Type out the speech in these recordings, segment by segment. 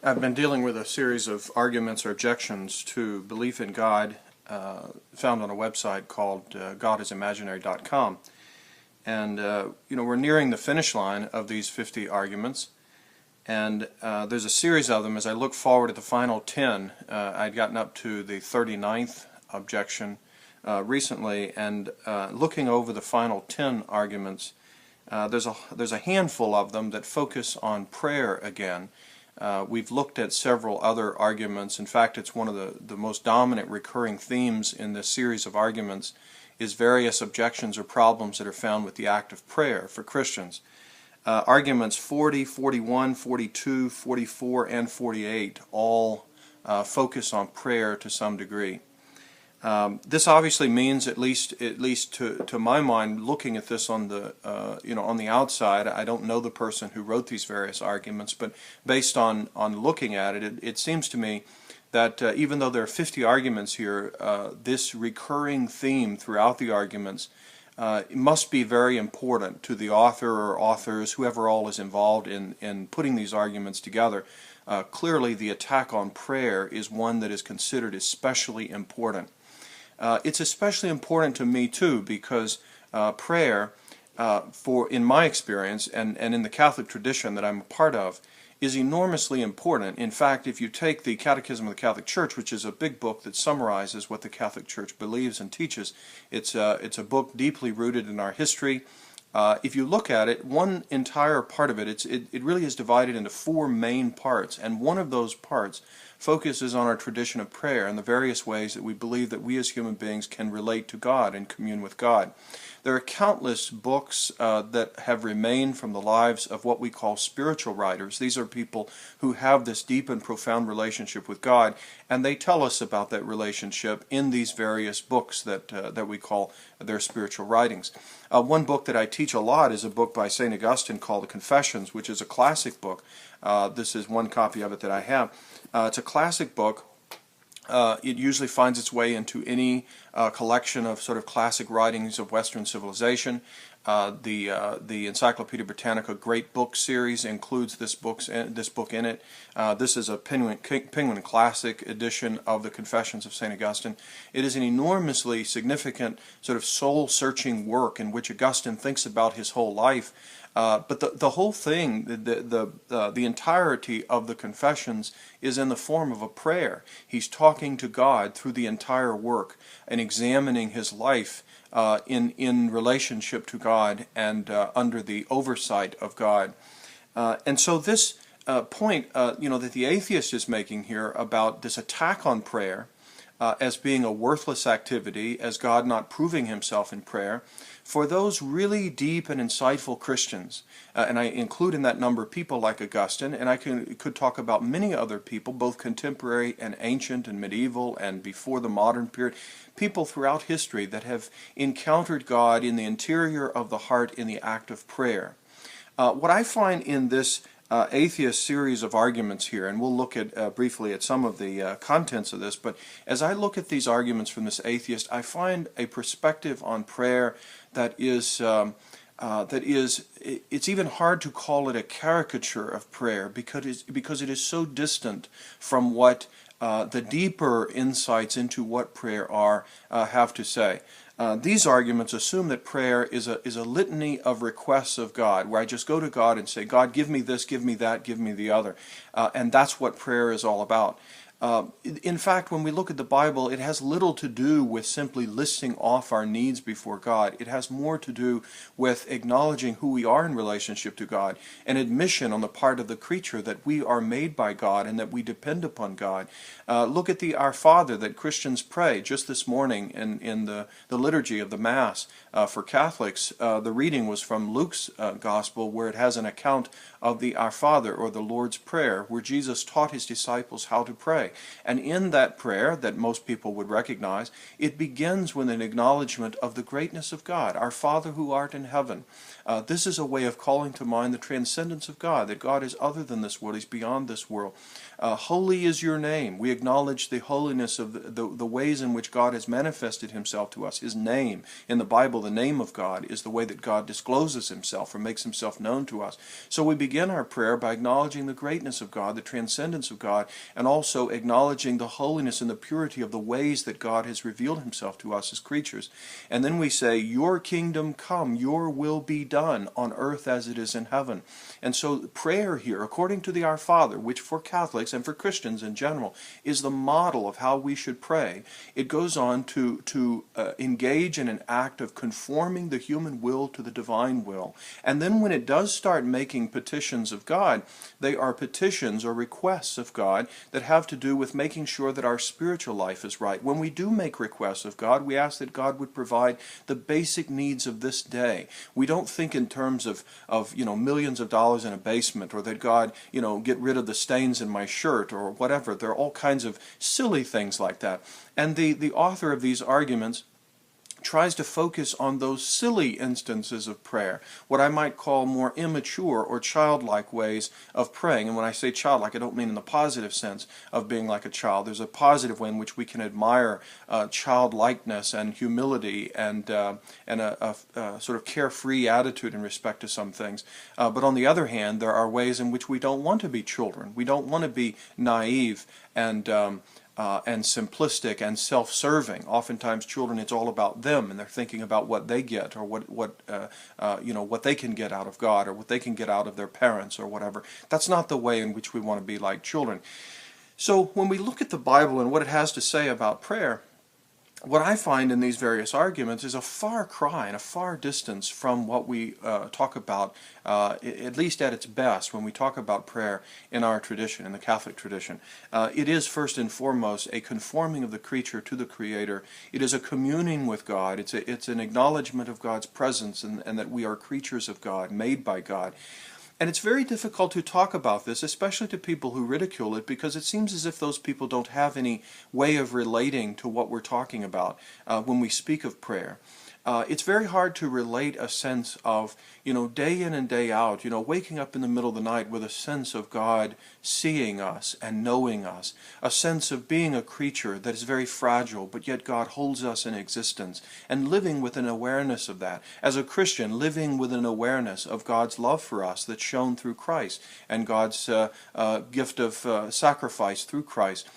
I've been dealing with a series of arguments or objections to belief in God found on a website called godisimaginary.com. And, we're nearing the finish line of these 50 arguments. And there's a series of them. As I look forward at the final 10, I'd gotten up to the 39th objection recently, and looking over the final 10 arguments, there's a handful of them that focus on prayer again. We've looked at several other arguments. In fact, it's one of the most dominant recurring themes in this series of arguments is various objections or problems that are found with the act of prayer for Christians. Arguments 40, 41, 42, 44, and 48 all focus on prayer to some degree. This obviously means, at least to my mind, looking at this on the on the outside, I don't know the person who wrote these various arguments, but based on looking at it, it seems to me that even though there are 50 arguments here, this recurring theme throughout the arguments must be very important to the author or authors, whoever all is involved in putting these arguments together. Clearly, the attack on prayer is one that is considered especially important. It's especially important to me too, because prayer, in my experience and in the Catholic tradition that I'm a part of, is enormously important. In fact, if you take the Catechism of the Catholic Church, which is a big book that summarizes what the Catholic Church believes and teaches, it's a book deeply rooted in our history. If you look at it, one entire part of it, it really is divided into four main parts, and one of those parts focuses on our tradition of prayer and the various ways that we believe that we as human beings can relate to God and commune with God. There are countless books that have remained from the lives of what we call spiritual writers. These are people who have this deep and profound relationship with God, and they tell us about that relationship in these various books that we call their spiritual writings. One book that I teach a lot is a book by St. Augustine called The Confessions, which is a classic book. This is one copy of it that I have. It's a classic book. It usually finds its way into any collection of sort of classic writings of Western civilization. The Encyclopedia Britannica Great Book series includes this book in it. This is a Penguin Classic edition of the Confessions of St. Augustine. It is an enormously significant sort of soul-searching work in which Augustine thinks about his whole life. But the whole thing, the entirety of the Confessions is in the form of a prayer. He's talking to God through the entire work and examining his life in relationship to God and under the oversight of God. And so this point, that the atheist is making here about this attack on prayer as being a worthless activity, as God not proving himself in prayer, for those really deep and insightful Christians, and I include in that number people like Augustine, and I could talk about many other people, both contemporary and ancient and medieval and before the modern period, people throughout history that have encountered God in the interior of the heart in the act of prayer. What I find in this atheist series of arguments here, and we'll look at briefly at some of the contents of this, but as I look at these arguments from this atheist, I find a perspective on prayer that is, it's even hard to call it a caricature of prayer because it is so distant from what the deeper insights into what prayer are have to say. These arguments assume that prayer is a litany of requests of God, where I just go to God and say, God, give me this, give me that, give me the other. And that's what prayer is all about. In fact, when we look at the Bible, it has little to do with simply listing off our needs before God. It has more to do with acknowledging who we are in relationship to God, an admission on the part of the creature that we are made by God and that we depend upon God. Look at the Our Father that Christians pray. Just this morning in the liturgy of the Mass for Catholics, the reading was from Luke's Gospel, where it has an account of the Our Father, or the Lord's Prayer, where Jesus taught his disciples how to pray. And in that prayer that most people would recognize, it begins with an acknowledgement of the greatness of God, our Father who art in heaven. This is a way of calling to mind the transcendence of God, that God is other than this world, he's beyond this world. Holy is your name. We acknowledge the holiness of the ways in which God has manifested himself to us. His name in the Bible title, the name of God, is the way that God discloses himself or makes himself known to us. So we begin our prayer by acknowledging the greatness of God, the transcendence of God, and also acknowledging the holiness and the purity of the ways that God has revealed himself to us as creatures. And then we say, your kingdom come, your will be done on earth as it is in heaven. And so prayer here, according to the Our Father, which for Catholics and for Christians in general is the model of how we should pray, it goes on to engage in an act of conforming the human will to the divine will. And then when it does start making petitions of God, they are petitions or requests of God that have to do with making sure that our spiritual life is right. When we do make requests of God, we ask that God would provide the basic needs of this day. We don't think in terms of millions of dollars in a basement, or that God, get rid of the stains in my shirt or whatever. There are all kinds of silly things like that. And the author of these arguments tries to focus on those silly instances of prayer, what I might call more immature or childlike ways of praying. And when I say childlike, I don't mean in the positive sense of being like a child. There's a positive way in which we can admire childlikeness and humility and a sort of carefree attitude in respect to some things. But on the other hand, there are ways in which we don't want to be children. We don't want to be naive and simplistic and self-serving. Oftentimes, children, it's all about them, and they're thinking about what they get, or what they can get out of God, or what they can get out of their parents, or whatever. That's not the way in which we want to be like children. So, when we look at the Bible and what it has to say about prayer, what I find in these various arguments is a far cry and a far distance from what we talk about, at least at its best, when we talk about prayer in our tradition, in the Catholic tradition. It is first and foremost a conforming of the creature to the Creator. It is a communing with God. It's an acknowledgement of God's presence and that we are creatures of God, made by God. And it's very difficult to talk about this, especially to people who ridicule it, because it seems as if those people don't have any way of relating to what we're talking about when we speak of prayer. It's very hard to relate a sense of, day in and day out, waking up in the middle of the night with a sense of God seeing us and knowing us, a sense of being a creature that is very fragile, but yet God holds us in existence, and living with an awareness of that. As a Christian, living with an awareness of God's love for us that's shown through Christ, and God's gift of sacrifice through Christ.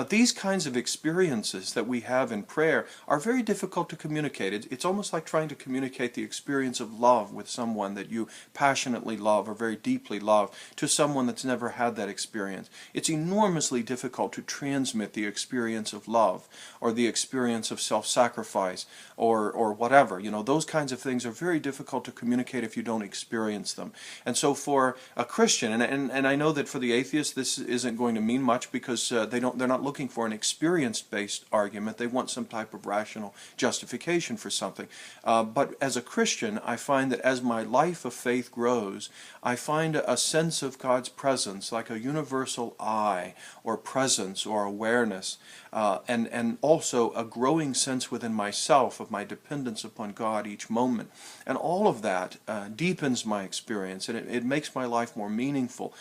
These kinds of experiences that we have in prayer are very difficult to communicate. It's almost like trying to communicate the experience of love with someone that you passionately love or very deeply love to someone that's never had that experience. It's enormously difficult to transmit the experience of love or the experience of self-sacrifice or whatever. Those kinds of things are very difficult to communicate if you don't experience them. And so for a Christian, and I know that for the atheist this isn't going to mean much, because they're not looking for an experience-based argument. They want some type of rational justification for something. But as a Christian, I find that as my life of faith grows, I find a sense of God's presence, like a universal I, or presence, or awareness, and also a growing sense within myself of my dependence upon God each moment. And all of that deepens my experience, and it makes my life more meaningful.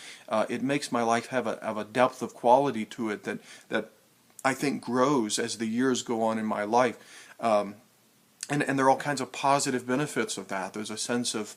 It makes my life have a depth of quality to it that I think grows as the years go on in my life. And there are all kinds of positive benefits of that. There's a sense of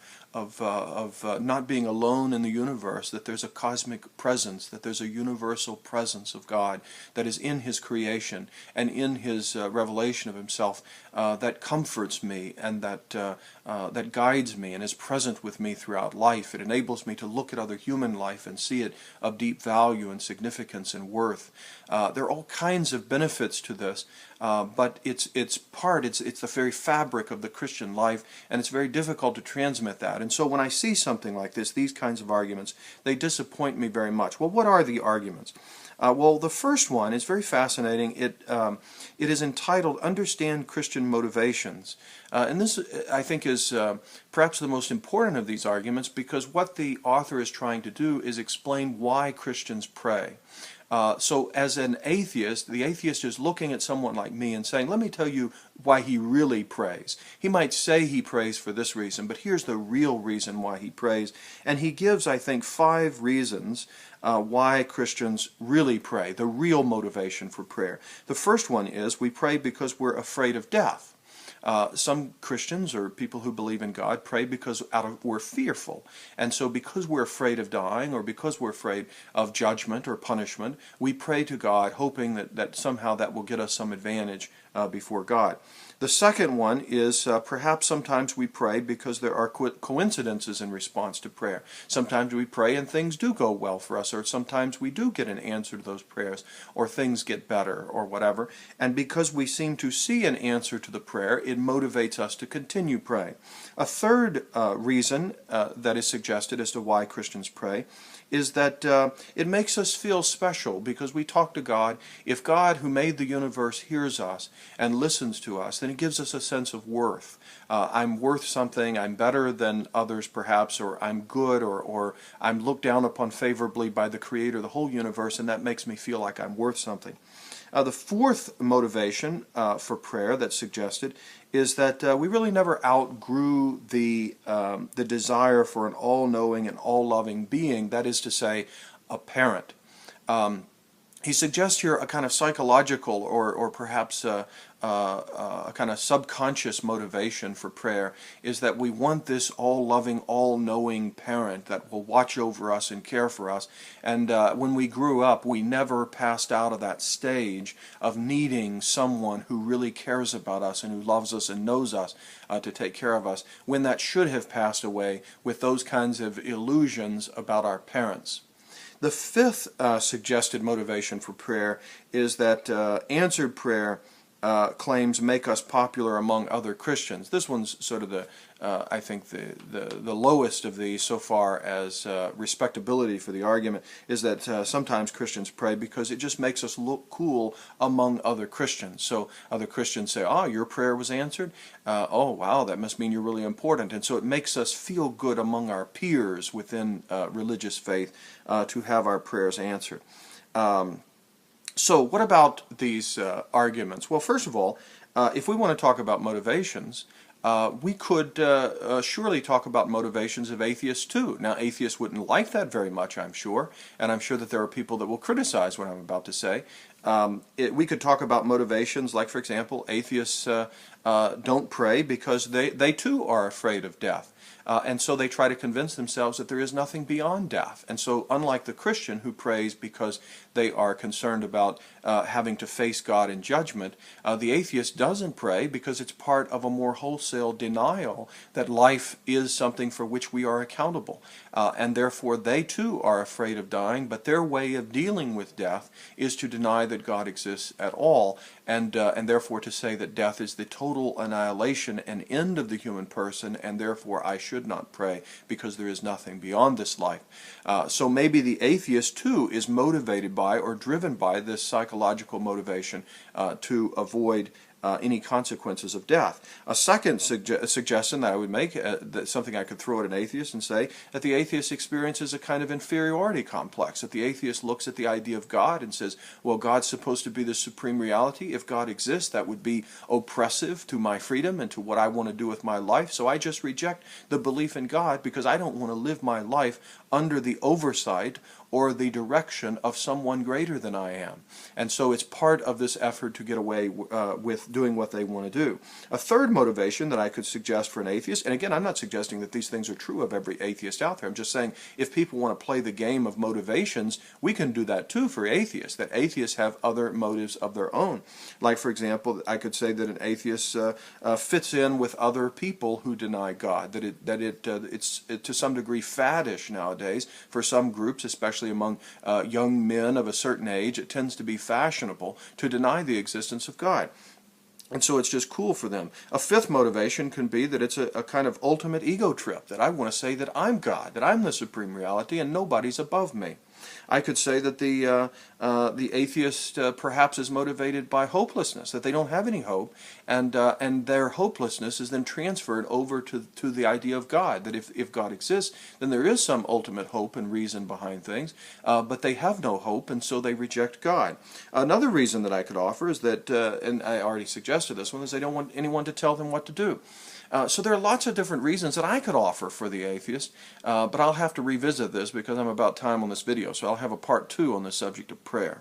not being alone in the universe, that there's a cosmic presence, that there's a universal presence of God that is in His creation and in His revelation of Himself that comforts me and that guides me and is present with me throughout life. It enables me to look at other human life and see it of deep value and significance and worth. There are all kinds of benefits to this, but it's the very fabric of the Christian life, and it's very difficult to transmit that. And so when I see something like this, these kinds of arguments, they disappoint me very much. Well, what are the arguments? Well, the first one is very fascinating. It is entitled "Understand Christian Motivations." And this, I think, is perhaps the most important of these arguments, because what the author is trying to do is explain why Christians pray. So as an atheist, the atheist is looking at someone like me and saying, let me tell you why he really prays. He might say he prays for this reason, but here's the real reason why he prays. And he gives, I think, 5 reasons why Christians really pray, the real motivation for prayer. The first one is we pray because we're afraid of death. Some Christians or people who believe in God pray because we're fearful. And so because we're afraid of dying or because we're afraid of judgment or punishment, we pray to God hoping that somehow that will get us some advantage before God. The second one is perhaps sometimes we pray because there are coincidences in response to prayer. Sometimes we pray and things do go well for us, or sometimes we do get an answer to those prayers, or things get better, or whatever. And because we seem to see an answer to the prayer, it motivates us to continue praying. A third reason that is suggested as to why Christians pray is that it makes us feel special because we talk to God. If God, who made the universe, hears us and listens to us, then it gives us a sense of worth. I'm worth something, I'm better than others perhaps, or I'm good, or I'm looked down upon favorably by the Creator of the whole universe, and that makes me feel like I'm worth something. The fourth motivation for prayer that's suggested is that we really never outgrew the desire for an all-knowing and all-loving being, that is to say, a parent. He suggests here a kind of psychological or perhaps a kind of subconscious motivation for prayer is that we want this all-loving, all-knowing parent that will watch over us and care for us. And when we grew up, we never passed out of that stage of needing someone who really cares about us and who loves us and knows us to take care of us, when that should have passed away with those kinds of illusions about our parents. The fifth suggested motivation for prayer is that answered prayer claims make us popular among other Christians. This one's sort of I think the lowest of these so far as respectability for the argument, is that sometimes Christians pray because it just makes us look cool among other Christians. So other Christians say, "Oh, your prayer was answered? Oh, wow, that must mean you're really important." And so it makes us feel good among our peers within religious faith to have our prayers answered. So what about these arguments? Well, first of all, if we want to talk about motivations, we could surely talk about motivations of atheists too. Now, atheists wouldn't like that very much, I'm sure, and I'm sure that there are people that will criticize what I'm about to say. We could talk about motivations like, for example, atheists don't pray because they too are afraid of death. And so they try to convince themselves that there is nothing beyond death. And so unlike the Christian who prays because they are concerned about having to face God in judgment, the atheist doesn't pray because it's part of a more wholesale denial that life is something for which we are accountable. And therefore they too are afraid of dying, but their way of dealing with death is to deny that God exists at all, and therefore to say that death is the total annihilation and end of the human person, and therefore I should not pray because there is nothing beyond this life. So maybe the atheist too is motivated by or driven by this psychological motivation to avoid any consequences of death. A second suggestion that I would make, that's something I could throw at an atheist and say, that the atheist experiences a kind of inferiority complex, that the atheist looks at the idea of God and says, well, God's supposed to be the supreme reality. If God exists, that would be oppressive to my freedom and to what I want to do with my life, so I just reject the belief in God because I don't want to live my life under the oversight or the direction of someone greater than I am. And so it's part of this effort to get away with doing what they want to do. A third motivation that I could suggest for an atheist, and again, I'm not suggesting that these things are true of every atheist out there. I'm just saying if people want to play the game of motivations, we can do that too for atheists, that atheists have other motives of their own. Like, for example, I could say that an atheist fits in with other people who deny God, that it's to some degree faddish nowadays for some groups, especially among young men of a certain age. It tends to be fashionable to deny the existence of God. And so it's just cool for them. A fifth motivation can be that it's a kind of ultimate ego trip, that I want to say that I'm God, that I'm the supreme reality and nobody's above me. I could say that the atheist perhaps is motivated by hopelessness, that they don't have any hope, and their hopelessness is then transferred over to the idea of God, that if God exists, then there is some ultimate hope and reason behind things, but they have no hope, and so they reject God. Another reason that I could offer is that, and I already suggested this one, is they don't want anyone to tell them what to do. So there are lots of different reasons that I could offer for the atheist, but I'll have to revisit this because I'm about time on this video, so I'll have a part 2 on the subject of prayer.